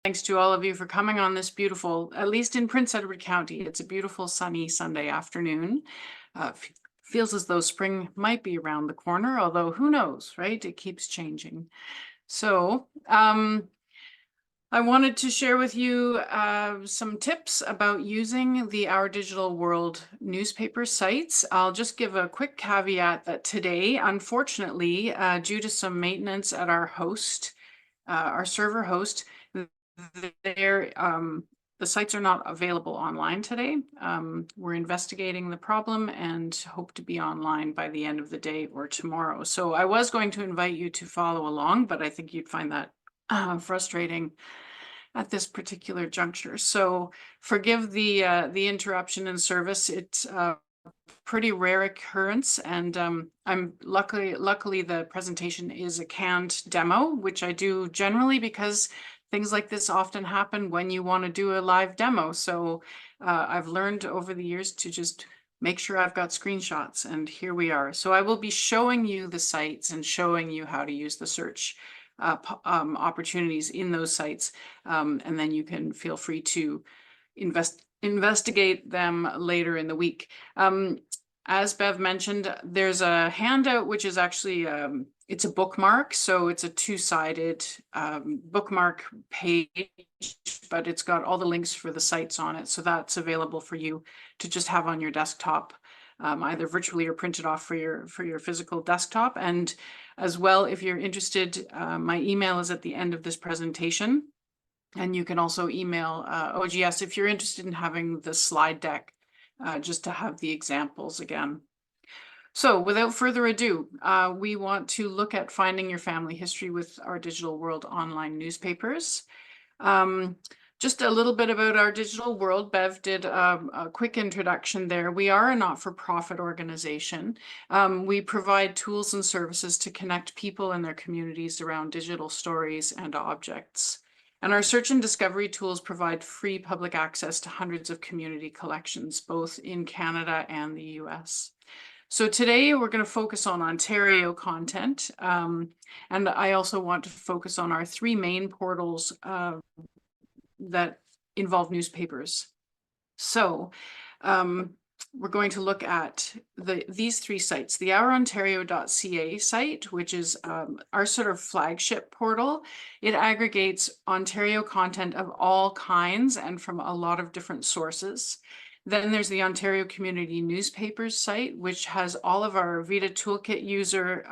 Thanks to all of you for coming on this beautiful, at least in Prince Edward County, it's a beautiful sunny Sunday afternoon. Feels as though spring might be around the corner, although who knows, right? It keeps changing. So I wanted to share with you some tips about using the Our Digital World newspaper sites. I'll just give a quick caveat that today, unfortunately, due to some maintenance at our host, our server host, the sites are not available online today. We're investigating the problem and hope to be online by the end of the day or tomorrow. So I was going to invite you to follow along, but I think you'd find that frustrating at this particular juncture. So forgive the interruption in service. It's a pretty rare occurrence, and I'm luckily the presentation is a canned demo, which I do generally because things like this often happen when you want to do a live demo. So I've learned over the years to just make sure I've got screenshots, and here we are. So I will be showing you the sites and showing you how to use the search opportunities in those sites, and then you can feel free to investigate them later in the week. As Bev mentioned, there's a handout which is actually it's a bookmark, so it's a two-sided bookmark page, but it's got all the links for the sites on it, so that's available for you to just have on your desktop, either virtually or printed off for your physical desktop. And as well, if you're interested, my email is at the end of this presentation, and you can also email OGS if you're interested in having the slide deck, just to have the examples again. So without further ado, we want to look at finding your family history with Our Digital World online newspapers. Just a little bit about Our Digital World. Bev did a quick introduction there. We are a not-for-profit organization. We provide tools and services to connect people and their communities around digital stories and objects. And our search and discovery tools provide free public access to hundreds of community collections, both in Canada and the US. So today we're going to focus on Ontario content. And I also want to focus on our three main portals that involve newspapers. So we're going to look at these three sites: the OurOntario.ca site, which is our sort of flagship portal. It aggregates Ontario content of all kinds and from a lot of different sources. Then there's the Ontario Community Newspapers site, which has all of our Vita Toolkit user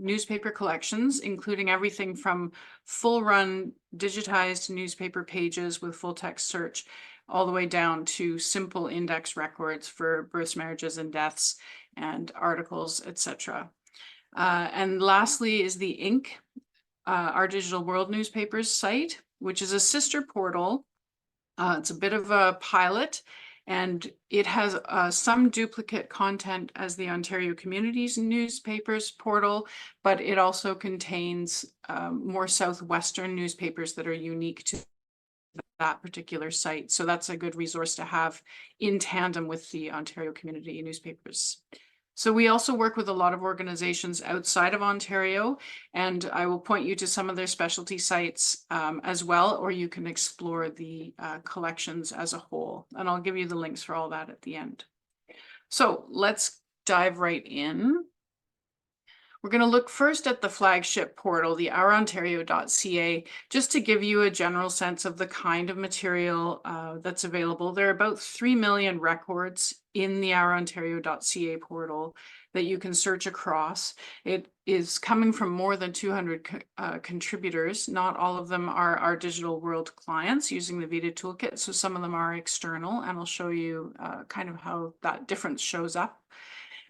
newspaper collections, including everything from full-run digitized newspaper pages with full-text search, all the way down to simple index records for births, marriages, and deaths, and articles, etc. And lastly is the Inc., Our Digital World newspapers site, which is a sister portal. It's a bit of a pilot, and it has some duplicate content as the Ontario Communities Newspapers portal, but it also contains more Southwestern newspapers that are unique to that particular site. So that's a good resource to have in tandem with the Ontario Community Newspapers. So we also work with a lot of organizations outside of Ontario, and I will point you to some of their specialty sites as well, or you can explore the collections as a whole. And I'll give you the links for all that at the end. So let's dive right in. We're going to look first at the flagship portal, the OurOntario.ca, just to give you a general sense of the kind of material that's available. There are about 3 million records in the OurOntario.ca portal that you can search across. It is coming from more than 200 contributors. Not all of them are Our Digital World clients using the Vita Toolkit, so some of them are external, and I'll show you kind of how that difference shows up.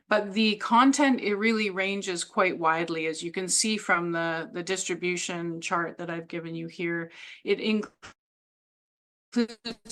But the content, it really ranges quite widely, as you can see from the distribution chart that I've given you here. It includes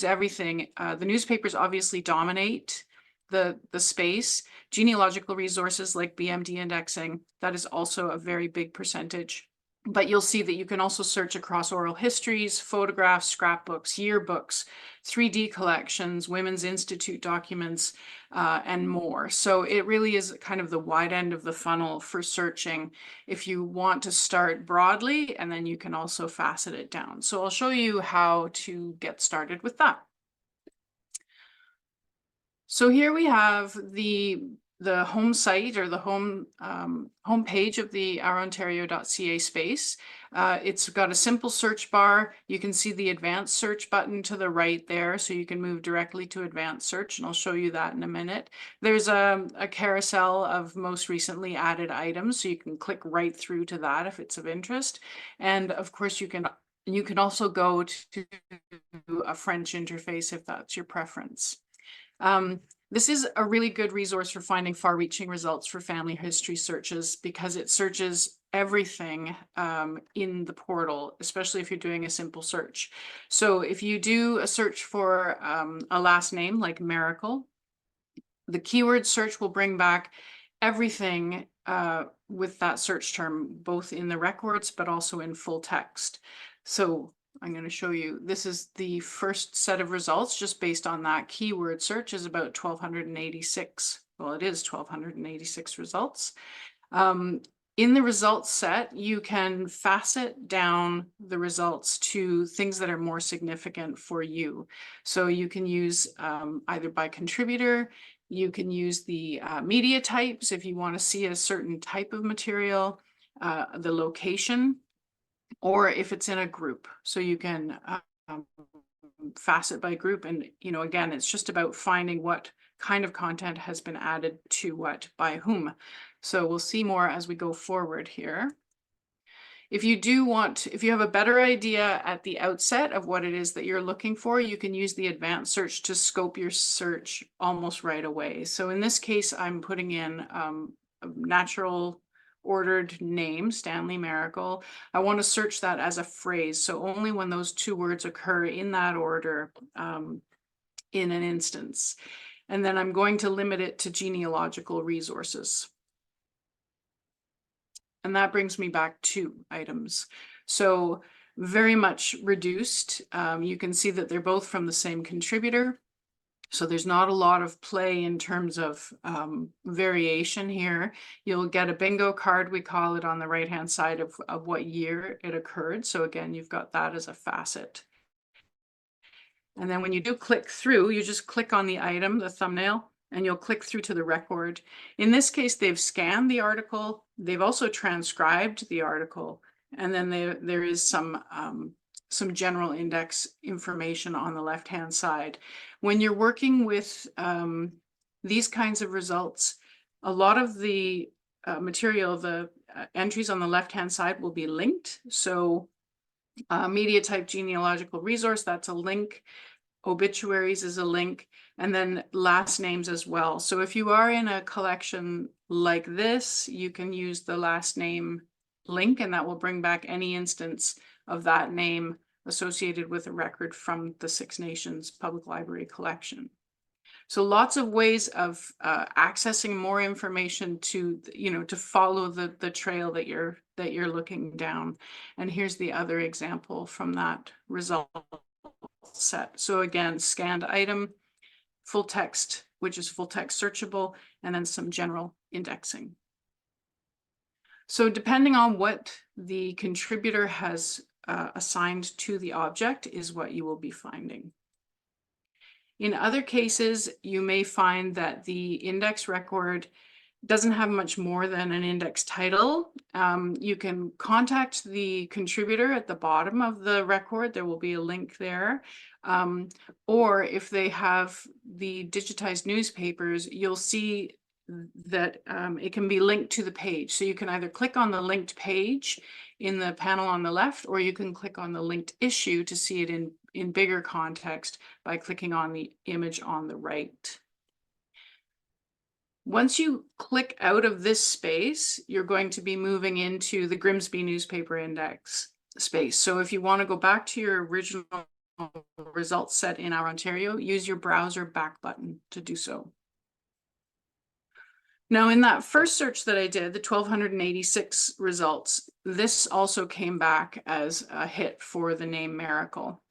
everything. The newspapers obviously dominate the space. Genealogical resources like BMD indexing, that is also a very big percentage. But you'll see that you can also search across oral histories, photographs, scrapbooks, yearbooks, 3D collections, Women's Institute documents, and more. So it really is kind of the wide end of the funnel for searching if you want to start broadly, and then you can also facet it down. So I'll show you how to get started with that. So here we have the home site, or the home page of the OurOntario.ca space. It's got a simple search bar. You can see the advanced search button to the right there, so you can move directly to advanced search, and I'll show you that in a minute. There's a carousel of most recently added items, so you can click right through to that if it's of interest. And of course, you can also go to a French interface if that's your preference. This is a really good resource for finding far-reaching results for family history searches, because it searches everything in the portal, especially if you're doing a simple search. So if you do a search for a last name like Miracle, the keyword search will bring back everything with that search term, both in the records, but also in full text. So I'm going to show you, this is the first set of results just based on that keyword search, is about 1,286. Well, it is 1,286 results. In the results set, you can facet down the results to things that are more significant for you. So you can use either by contributor, you can use the media types if you want to see a certain type of material, the location, or if it's in a group. So you can facet by group. And, you know, again, it's just about finding what kind of content has been added to what by whom. So we'll see more as we go forward here. If you have a better idea at the outset of what it is that you're looking for, you can use the advanced search to scope your search almost right away. So in this case, I'm putting in a natural ordered name, Stanley Miracle. I want to search that as a phrase. So only when those two words occur in that order in an instance. And then I'm going to limit it to genealogical resources. And that brings me back to items. So very much reduced. You can see that they're both from the same contributor. So there's not a lot of play in terms of variation here. You'll get a bingo card, we call it, on the right-hand side of what year it occurred. So again, you've got that as a facet. And then when you do click through, you just click on the item, the thumbnail, and you'll click through to the record. In this case, they've scanned the article. They've also transcribed the article. And then there is some general index information on the left-hand side. When you're working with these kinds of results, a lot of the material, the entries on the left-hand side will be linked. So media type genealogical resource, that's a link. Obituaries is a link, and then last names as well. So if you are in a collection like this, you can use the last name link, and that will bring back any instance of that name associated with a record from the Six Nations Public Library collection. So lots of ways of accessing more information to, to follow the trail that you're looking down. And here's the other example from that result set. So again, scanned item, full text, which is full text searchable, and then some general indexing. So depending on what the contributor has assigned to the object is what you will be finding. In other cases, you may find that the index record doesn't have much more than an index title. You can contact the contributor at the bottom of the record. There will be a link there. Or if they have the digitized newspapers, you'll see that it can be linked to the page. So you can either click on the linked page in the panel on the left, or you can click on the linked issue to see it in bigger context by clicking on the image on the right. Once you click out of this space, you're going to be moving into the Grimsby newspaper index space. So if you want to go back to your original results set in OurOntario, use your browser back button to do so. Now, in that first search that I did, the 1,286 results, this also came back as a hit for the name Miracle.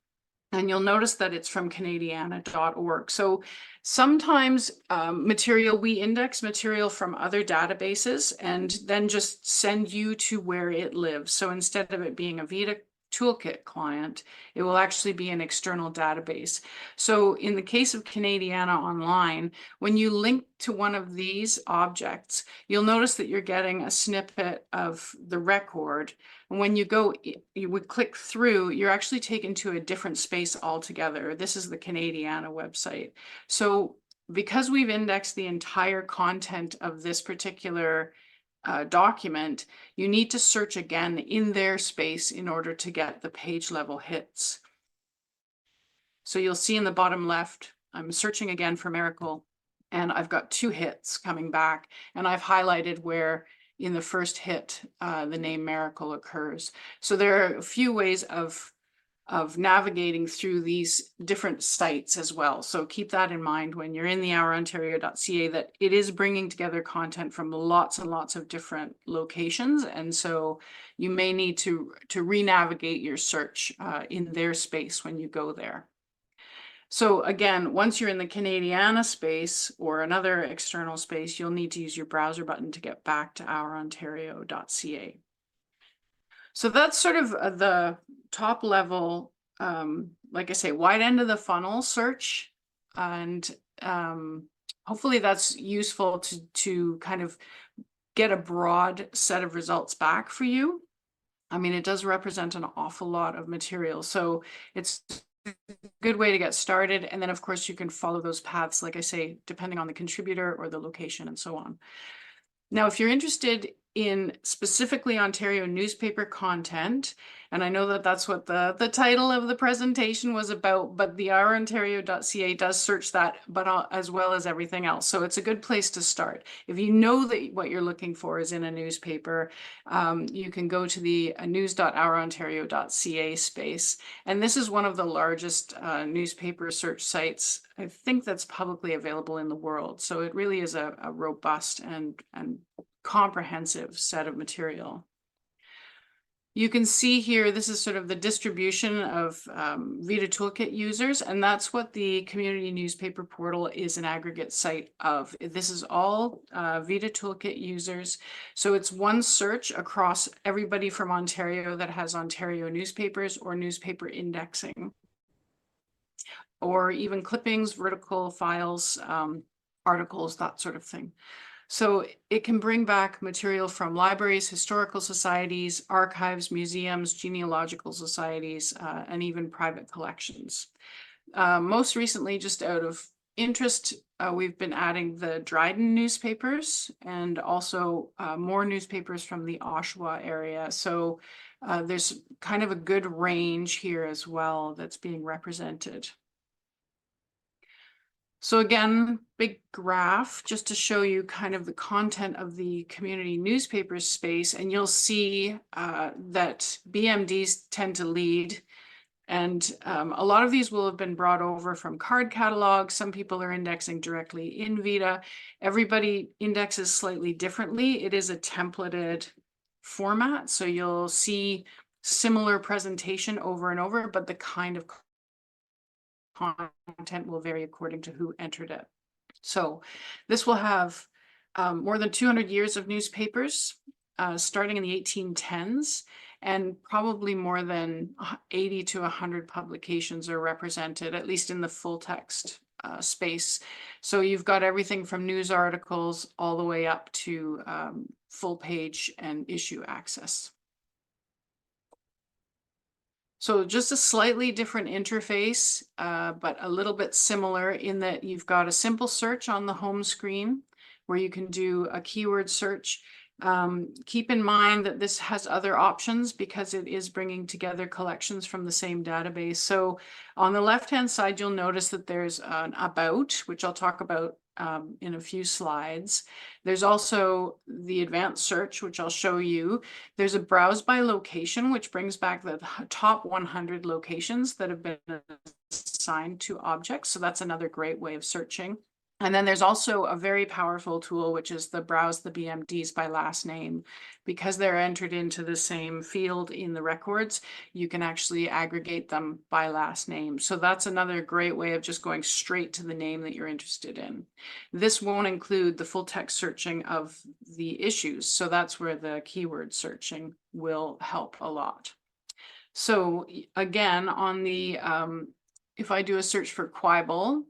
And you'll notice that it's from Canadiana.org. So sometimes we index material from other databases and then just send you to where it lives. So instead of it being a Vita Toolkit client, it will actually be an external database. So in the case of Canadiana Online, when you link to one of these objects, you'll notice that you're getting a snippet of the record. And when you would click through, you're actually taken to a different space altogether. This is the Canadiana website. So because we've indexed the entire content of this particular document, you need to search again in their space in order to get the page level hits. So you'll see in the bottom left, I'm searching again for Miracle, and I've got 2 hits coming back, and I've highlighted where in the first hit the name Miracle occurs. So there are a few ways of navigating through these different sites as well. So keep that in mind when you're in the OurOntario.ca, that it is bringing together content from lots and lots of different locations. And so you may need to re-navigate your search in their space when you go there. So again, once you're in the Canadiana space or another external space, you'll need to use your browser button to get back to OurOntario.ca. So that's sort of the top level, like I say, wide end of the funnel search. And hopefully that's useful to kind of get a broad set of results back for you. I mean, it does represent an awful lot of material. So it's a good way to get started. And then, of course, you can follow those paths, like I say, depending on the contributor or the location and so on. Now, if you're interested in specifically Ontario newspaper content, and I know that that's what the title of the presentation was about, but the OurOntario.ca does search that, but as well as everything else. So it's a good place to start. If you know that what you're looking for is in a newspaper, you can go to the news.ourontario.ca space. And this is one of the largest newspaper search sites, I think, that's publicly available in the world. So it really is a robust and comprehensive set of material. You can see here, this is sort of the distribution of Vita Toolkit users, and that's what the community newspaper portal is an aggregate site of. This is all Vita Toolkit users. So it's one search across everybody from Ontario that has Ontario newspapers or newspaper indexing, or even clippings, vertical files, articles, that sort of thing. So it can bring back material from libraries, historical societies, archives, museums, genealogical societies, and even private collections. Most recently, just out of interest, we've been adding the Dryden newspapers and also more newspapers from the Oshawa area. So there's kind of a good range here as well that's being represented. So again, big graph just to show you kind of the content of the community newspaper space. And you'll see that BMDs tend to lead. And a lot of these will have been brought over from card catalogs. Some people are indexing directly in Vita. Everybody indexes slightly differently. It is a templated format. So you'll see similar presentation over and over, but the kind of content will vary according to who entered it. So this will have more than 200 years of newspapers starting in the 1810s, and probably more than 80 to 100 publications are represented, at least in the full text space. So you've got everything from news articles all the way up to full page and issue access. So just a slightly different interface, but a little bit similar in that you've got a simple search on the home screen where you can do a keyword search. Keep in mind that this has other options because it is bringing together collections from the same database. So on the left-hand side, you'll notice that there's an about, which I'll talk about in a few slides. There's also the advanced search, which I'll show you. There's a browse by location, which brings back the top 100 locations that have been assigned to objects. So that's another great way of searching. And then there's also a very powerful tool, which is the browse the BMDs by last name. Because they're entered into the same field in the records, you can actually aggregate them by last name. So that's another great way of just going straight to the name that you're interested in. This won't include the full text searching of the issues. So that's where the keyword searching will help a lot. So again, on the, if I do a search for Quibble,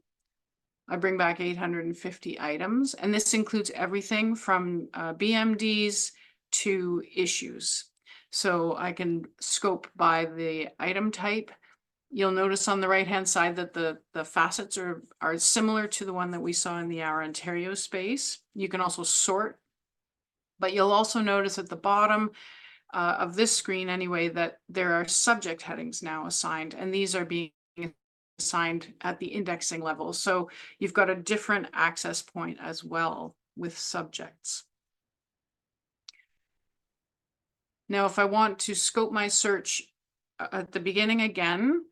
I bring back 850 items, and this includes everything from BMDs to issues. So I can scope by the item type. You'll notice on the right-hand side that the facets are similar to the one that we saw in the Our Ontario space. You can also sort, but you'll also notice at the bottom of this screen anyway, that there are subject headings now assigned, and these are being assigned at the indexing level. So you've got a different access point as well with subjects. Now, if I want to scope my search at the beginning again,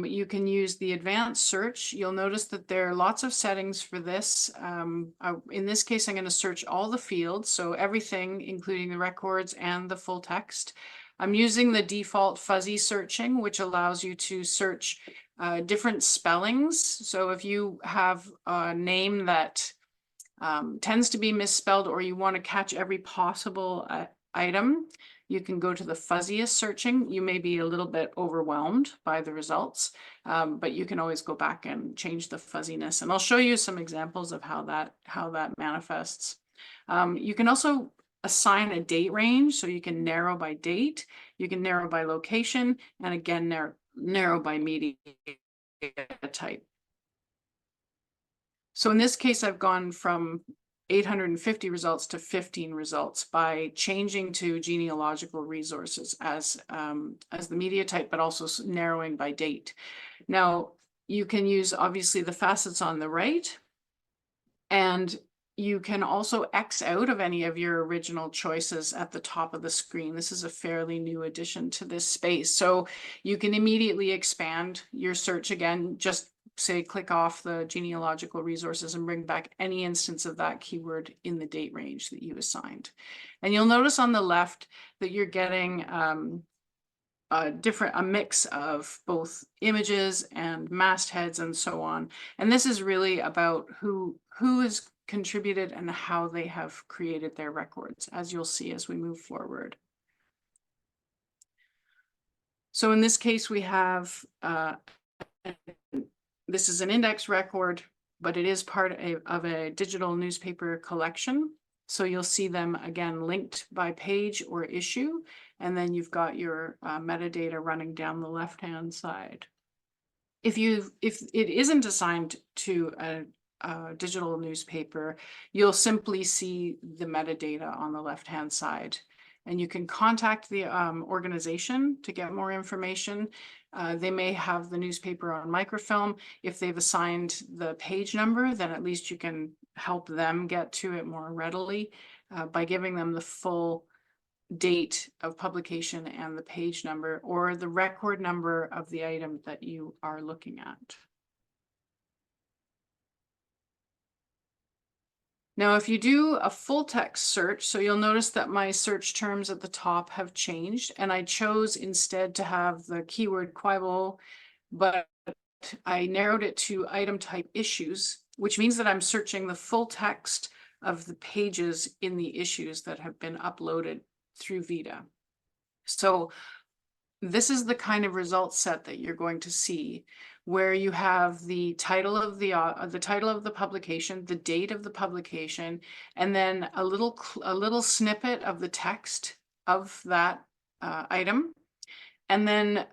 you can use the advanced search. You'll notice that there are lots of settings for this. In this case, I'm going to search all the fields, so everything, including the records and the full text. I'm using the default fuzzy searching, which allows you to search different spellings. So if you have a name that tends to be misspelled, or you want to catch every possible item, you can go to the fuzziest searching. You may be a little bit overwhelmed by the results, but you can always go back and change the fuzziness. And I'll show you some examples of how that manifests. You can also assign a date range, so you can narrow by date, you can narrow by location, and again, narrow by media type. So in this case, I've gone from 850 results to 15 results by changing to genealogical resources as the media type, but also narrowing by date. Now, you can use obviously the facets on the right, and you can also X out of any of your original choices at the top of the screen. This is a fairly new addition to this space. So you can immediately expand your search again, just say click off the genealogical resources and bring back any instance of that keyword in the date range that you assigned. And you'll notice on the left that you're getting a mix of both images and mastheads and so on. And this is really about who is contributed and how they have created their records, as you'll see as we move forward. So in this case, we have, this is an index record, but it is part of a digital newspaper collection. So you'll see them again linked by page or issue, and then you've got your metadata running down the left-hand side. If it isn't assigned to a digital newspaper, you'll simply see the metadata on the left-hand side, and you can contact the organization to get more information. They may have the newspaper on microfilm. If they've assigned the page number, then at least you can help them get to it more readily by giving them the full date of publication and the page number, or the record number of the item that you are looking at. Now, if you do a full text search, so you'll notice that my search terms at the top have changed, and I chose instead to have the keyword Quibble, but I narrowed it to item type issues, which means that I'm searching the full text of the pages in the issues that have been uploaded through Vita. So this is the kind of result set that you're going to see, where you have the title of the publication, the date of the publication, and then a little snippet of the text of that item. And then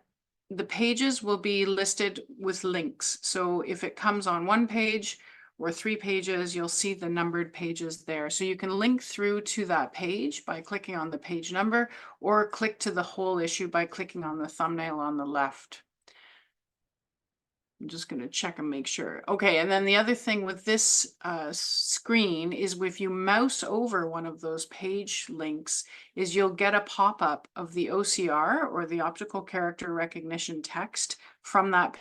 the pages will be listed with links. So if it comes on one page or 3 pages, you'll see the numbered pages there. So you can link through to that page by clicking on the page number, or click to the whole issue by clicking on the thumbnail on the left. I'm just going to check and make sure. Okay, and then the other thing with this screen is if you mouse over one of those page links, is you'll get a pop-up of the OCR, or the optical character recognition text, from that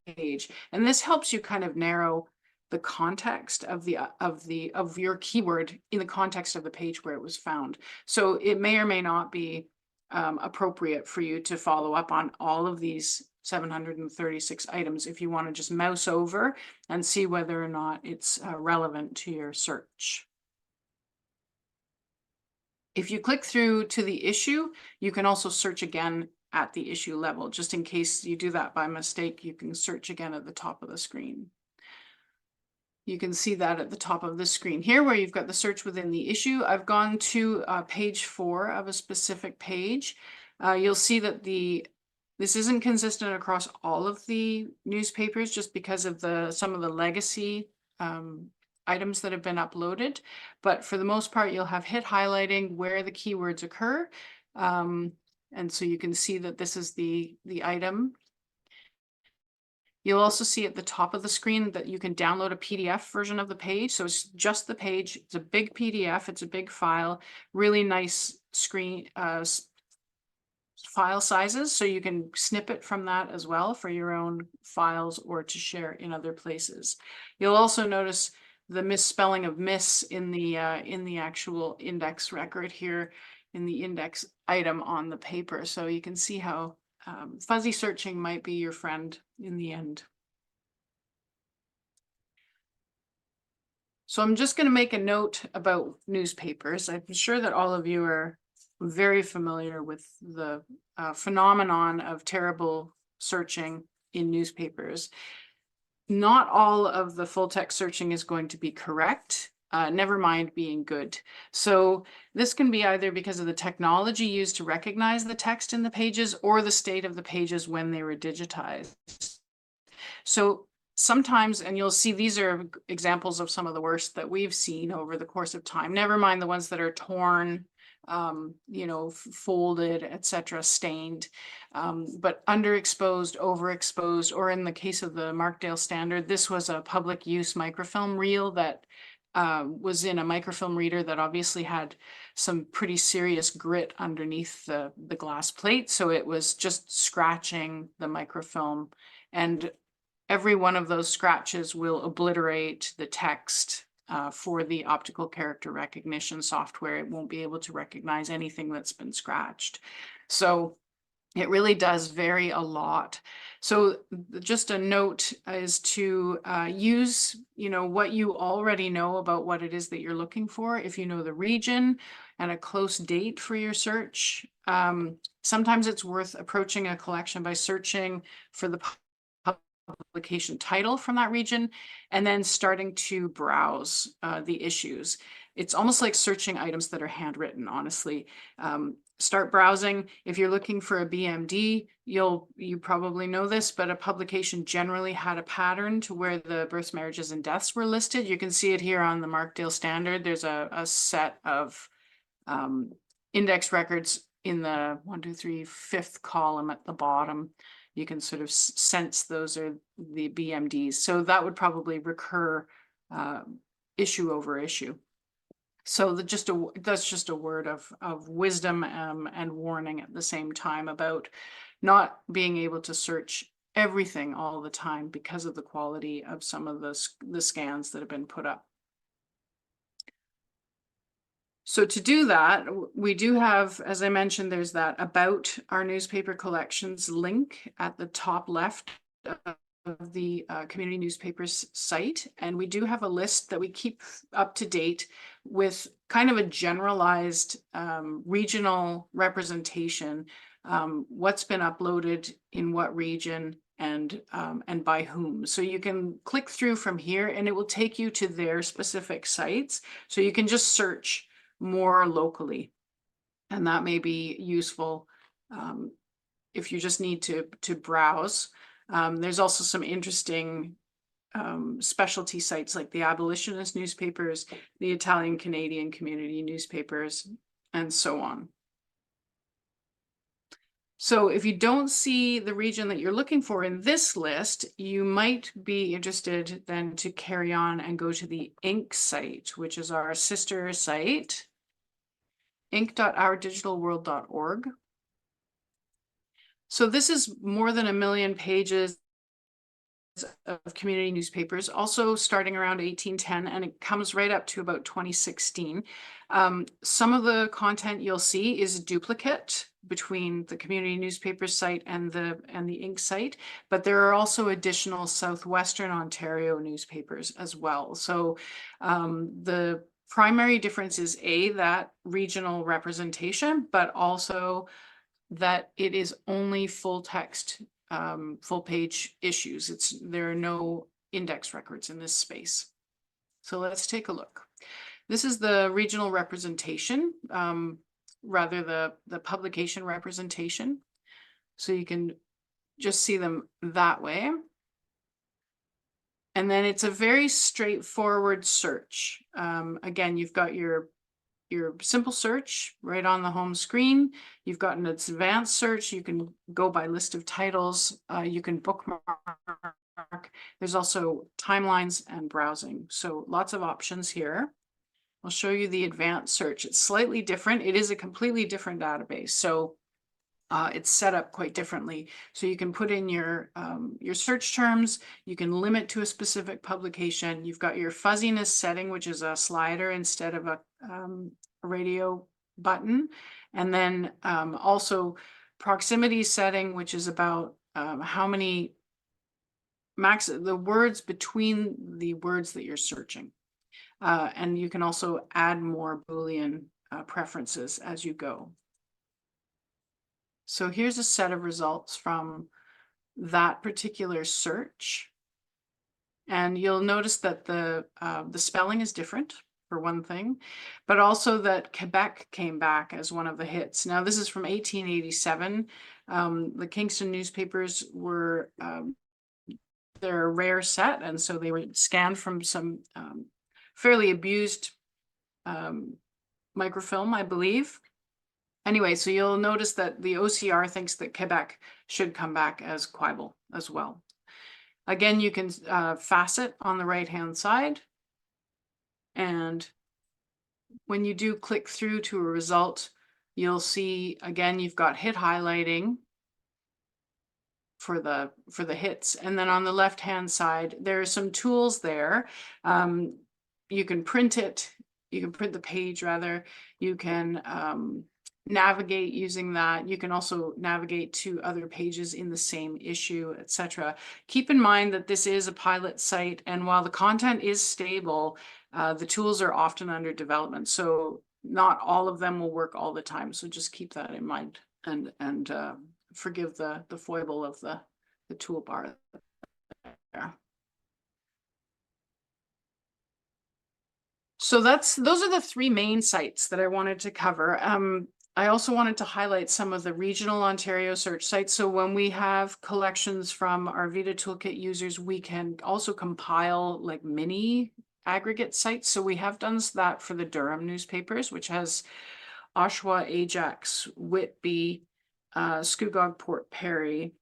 page. And this helps you kind of narrow the context of your keyword in the context of the page where it was found. So it may or may not be appropriate for you to follow up on all of these 736 items if you want to just mouse over and see whether or not it's relevant to your search. If you click through to the issue, you can also search again at the issue level. Just in case you do that by mistake, you can search again at the top of the screen. You can see that at the top of the screen here where you've got the search within the issue. I've gone to page 4 of a specific page. You'll see that this isn't consistent across all of the newspapers just because of some of the legacy items that have been uploaded. But for the most part, you'll have hit highlighting where the keywords occur. And so you can see that this is the item. You'll also see at the top of the screen that you can download a PDF version of the page. So it's just the page. It's a big PDF. It's a big file, really nice screen file sizes. So you can snip it from that as well for your own files or to share in other places. You'll also notice the misspelling of miss in the actual index record here in the index item on the paper. So you can see how fuzzy searching might be your friend in the end. So I'm just going to make a note about newspapers. I'm sure that all of you are very familiar with the phenomenon of terrible searching in newspapers. Not all of the full text searching is going to be correct. Never mind being good. So this can be either because of the technology used to recognize the text in the pages or the state of the pages when they were digitized. So sometimes, and you'll see these are examples of some of the worst that we've seen over the course of time, never mind the ones that are torn, folded, etc., stained, but underexposed, overexposed, or in the case of the Markdale Standard, this was a public use microfilm reel that was in a microfilm reader that obviously had some pretty serious grit underneath the glass plate. So it was just scratching the microfilm, and every one of those scratches will obliterate the text for the optical character recognition software. It won't be able to recognize anything that's been scratched. So it really does vary a lot. So just a note is to use, what you already know about what it is that you're looking for. If you know the region and a close date for your search, sometimes it's worth approaching a collection by searching for the publication title from that region and then starting to browse the issues. It's almost like searching items that are handwritten, honestly. Start browsing. If you're looking for a BMD, you probably know this, but a publication generally had a pattern to where the births, marriages, and deaths were listed. You can see it here on the Markdale Standard. There's a set of index records in the 1, 2, 3, 5th column at the bottom. You can sort of sense those are the BMDs. So that would probably recur issue over issue. So that's just a word of wisdom and warning at the same time about not being able to search everything all the time because of the quality of some of the scans that have been put up. So to do that, we do have, as I mentioned, there's that About Our Newspaper Collections link at the top left of the community newspapers site. And we do have a list that we keep up to date with kind of a generalized regional representation, what's been uploaded in what region and by whom. So you can click through from here and it will take you to their specific sites. So you can just search more locally, and that may be useful if you just need to browse. There's also some interesting specialty sites like the abolitionist newspapers, the Italian Canadian community newspapers, and so on. So if you don't see the region that you're looking for in this list, you might be interested then to carry on and go to the Inc. site, which is our sister site, inc.ourdigitalworld.org. So this is more than 1 million pages of community newspapers, also starting around 1810, and it comes right up to about 2016. Some of the content you'll see is duplicate between the community newspaper site and the Inc. site, but there are also additional Southwestern Ontario newspapers as well. So the primary difference is that regional representation, but also that it is only full text, full page issues. There are no index records in this space. So let's take a look. This is the regional representation, rather the publication representation. So you can just see them that way. And then it's a very straightforward search. Again, you've got your simple search right on the home screen. You've got an advanced search. You can go by list of titles. You can bookmark. There's also timelines and browsing. So lots of options here. I'll show you the advanced search. It's slightly different. It is a completely different database. So it's set up quite differently. So you can put in your search terms. You can limit to a specific publication. You've got your fuzziness setting, which is a slider instead of a radio button. And then also proximity setting, which is about how many the words between the words that you're searching. And you can also add more Boolean preferences as you go. So here's a set of results from that particular search. And you'll notice that the spelling is different, for one thing, but also that Quebec came back as one of the hits. Now, this is from 1887. The Kingston newspapers were they're a rare set, and so they were scanned from some fairly abused microfilm, I believe. Anyway, so you'll notice that the OCR thinks that Quebec should come back as Quibble as well. Again, you can facet on the right-hand side. And when you do click through to a result, you'll see, again, you've got hit highlighting for the hits. And then on the left-hand side, there are some tools there. You can print it. You can print the page, rather. You can navigate using that. You can also navigate to other pages in the same issue, etc. Keep in mind that this is a pilot site, and while the content is stable, the tools are often under development. So not all of them will work all the time. So just keep that in mind, and forgive the foible of the toolbar there. So those are the three main sites that I wanted to cover. I also wanted to highlight some of the regional Ontario search sites. So when we have collections from our Vita Toolkit users, we can also compile like mini aggregate sites. So we have done that for the Durham newspapers, which has Oshawa, Ajax, Whitby, Scugog, Port Perry.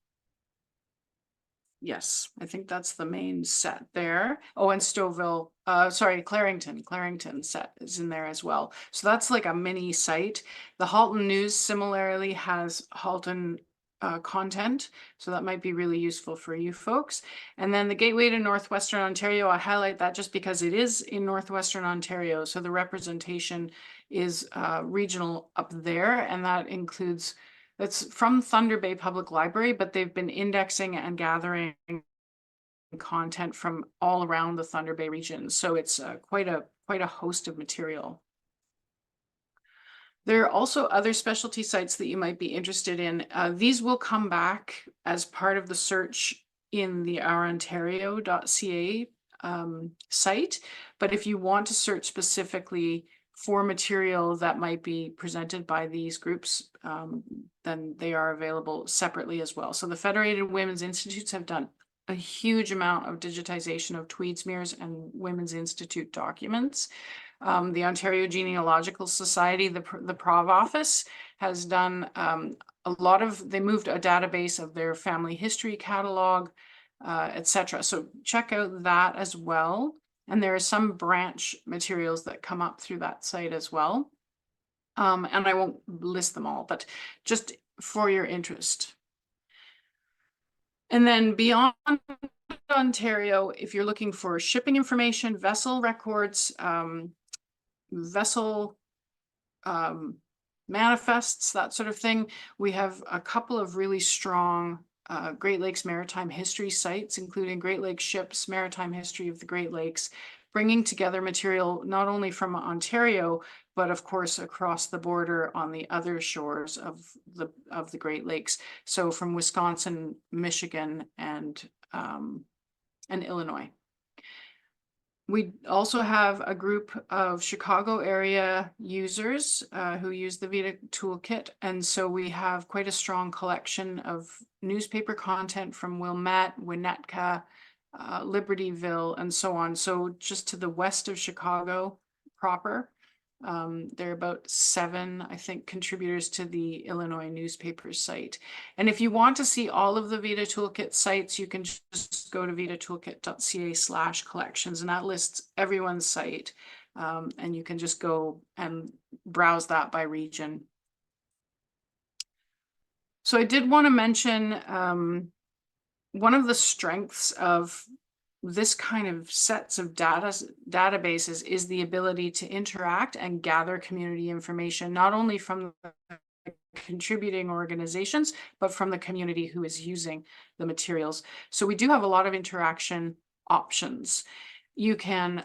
Yes, I think that's the main set there. Oh, and Stouffville, Clarington set is in there as well. So that's like a mini site. The Halton News similarly has Halton content, so that might be really useful for you folks. And then the Gateway to Northwestern Ontario, I highlight that just because it is in Northwestern Ontario, so the representation is regional up there, and that includes it's from Thunder Bay Public Library, but they've been indexing and gathering content from all around the Thunder Bay region. So it's quite a host of material. There are also other specialty sites that you might be interested in. These will come back as part of the search in the ourontario.ca site. But if you want to search specifically for material that might be presented by these groups, then they are available separately as well. So the Federated Women's Institutes have done a huge amount of digitization of Tweed smears and Women's Institute documents. The Ontario Genealogical Society, the Prov office, has done a lot of, they moved a database of their family history catalog, etc. So check out that as well. And there are some branch materials that come up through that site as well. And I won't list them all, but just for your interest. And then beyond Ontario, if you're looking for shipping information, vessel records, vessel manifests, that sort of thing, we have a couple of really strong Great Lakes maritime history sites, including Great Lakes Ships, Maritime History of the Great Lakes, bringing together material not only from Ontario, but of course across the border on the other shores of the Great Lakes. So from Wisconsin, Michigan, and Illinois. We also have a group of Chicago area users who use the Vita Toolkit. And so we have quite a strong collection of newspaper content from Wilmette, Winnetka, Libertyville, and so on. So just to the west of Chicago proper. There are about 7, I think, contributors to the Illinois newspaper site. And if you want to see all of the Vita Toolkit sites, you can just go to vitatoolkit.ca/collections, and that lists everyone's site. And you can just go and browse that by region. So I did want to mention one of the strengths of this kind of sets of databases is the ability to interact and gather community information, not only from the contributing organizations, but from the community who is using the materials. So we do have a lot of interaction options. You can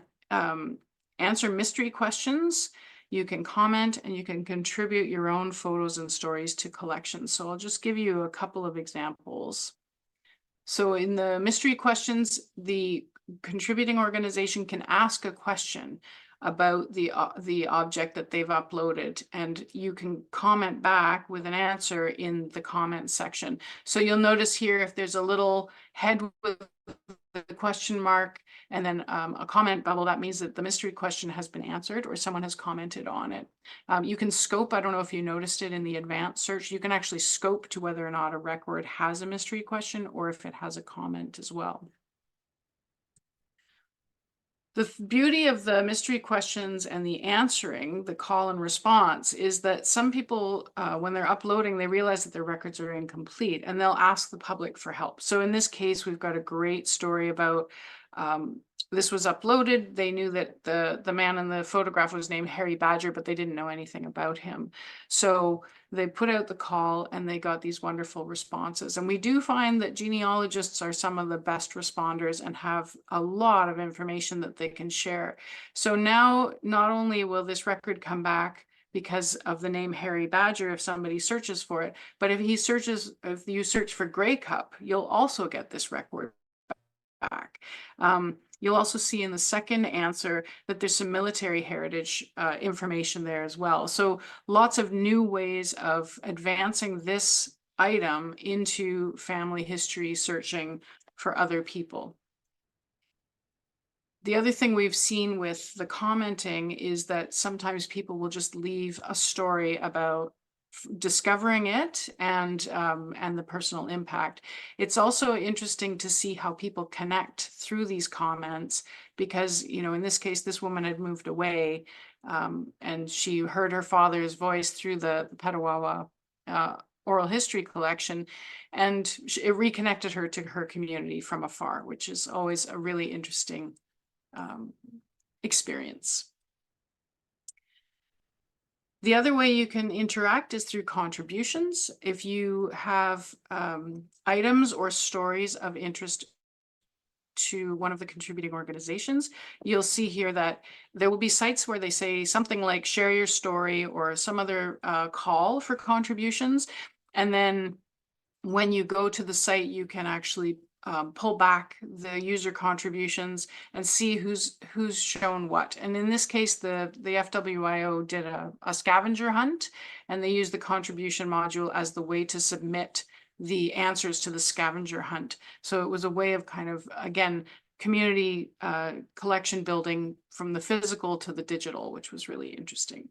answer mystery questions, you can comment, and you can contribute your own photos and stories to collections. So I'll just give you a couple of examples. So in the mystery questions, the contributing organization can ask a question about the object that they've uploaded, and you can comment back with an answer in the comment section. So you'll notice here, if there's a little head with the question mark and then a comment bubble, that means that the mystery question has been answered or someone has commented on it. You can scope, I don't know if you noticed it in the advanced search, you can actually scope to whether or not a record has a mystery question or if it has a comment as well. The beauty of the mystery questions and the answering, the call and response, is that some people, when they're uploading, they realize that their records are incomplete and they'll ask the public for help. So in this case, we've got a great story about this was uploaded. They knew that the man in the photograph was named Harry Badger, but they didn't know anything about him. So they put out the call and they got these wonderful responses. And we do find that genealogists are some of the best responders and have a lot of information that they can share. So now, not only will this record come back because of the name Harry Badger if somebody searches for it, but if you search for Grey Cup, you'll also get this record back. You'll also see in the second answer that there's some military heritage information there as well. So lots of new ways of advancing this item into family history searching for other people. The other thing we've seen with the commenting is that sometimes people will just leave a story about discovering it and the personal impact. It's also interesting to see how people connect through these comments because, you know, in this case, this woman had moved away and she heard her father's voice through the Petawawa oral history collection, and it reconnected her to her community from afar, which is always a really interesting experience. The other way you can interact is through contributions. If you have items or stories of interest to one of the contributing organizations, you'll see here that there will be sites where they say something like share your story or some other call for contributions. And then when you go to the site, you can actually pull back the user contributions and see who's shown what. And in this case, the FWIO did a scavenger hunt, and they used the contribution module as the way to submit the answers to the scavenger hunt. So it was a way of kind of, again, community collection building from the physical to the digital, which was really interesting.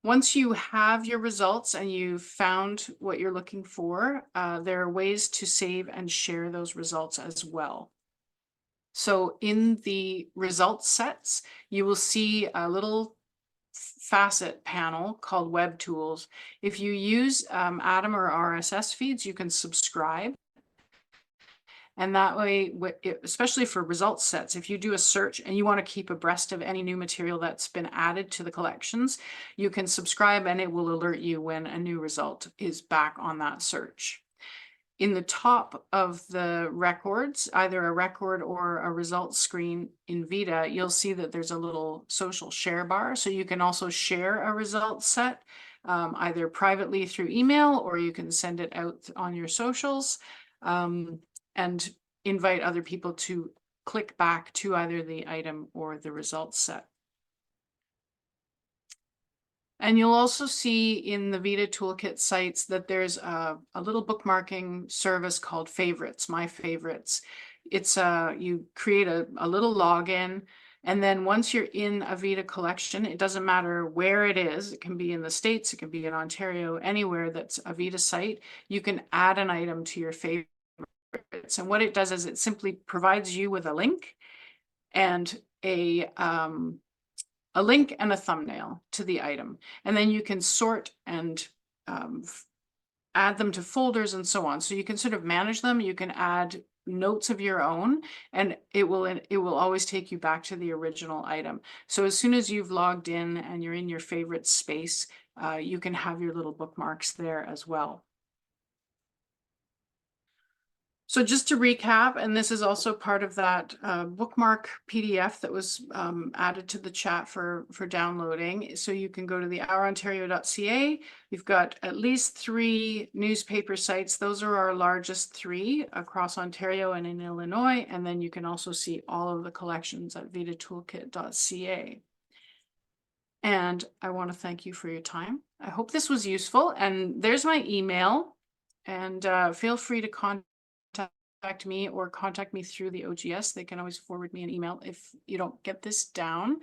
Once you have your results and you've found what you're looking for, there are ways to save and share those results as well. So in the results sets, you will see a little facet panel called Web Tools. If you use Atom or RSS feeds, you can subscribe. And that way, especially for results sets, if you do a search and you want to keep abreast of any new material that's been added to the collections, you can subscribe and it will alert you when a new result is back on that search. In the top of the records, either a record or a results screen in Vita, you'll see that there's a little social share bar. So you can also share a results set either privately through email, or you can send it out on your socials and invite other people to click back to either the item or the results set. And you'll also see in the Vita Toolkit sites that there's a little bookmarking service called Favorites, My Favorites. It's you create a little login, and then once you're in a Vita collection, it doesn't matter where it is. It can be in the States, it can be in Ontario, anywhere that's a Vita site. You can add an item to your favorites. And what it does is it simply provides you with a link and a link and a thumbnail to the item. And then you can sort and add them to folders and so on. So you can sort of manage them. You can add notes of your own, and it will always take you back to the original item. So as soon as you've logged in and you're in your favorite space, you can have your little bookmarks there as well. So just to recap, and this is also part of that bookmark PDF that was added to the chat for downloading. So you can go to the OurOntario.ca. We've got at least 3 newspaper sites. Those are our largest 3 across Ontario and in Illinois. And then you can also see all of the collections at vitatoolkit.ca. And I want to thank you for your time. I hope this was useful. And there's my email. And feel free to contact me or contact me through the OGS. They can always forward me an email if you don't get this down.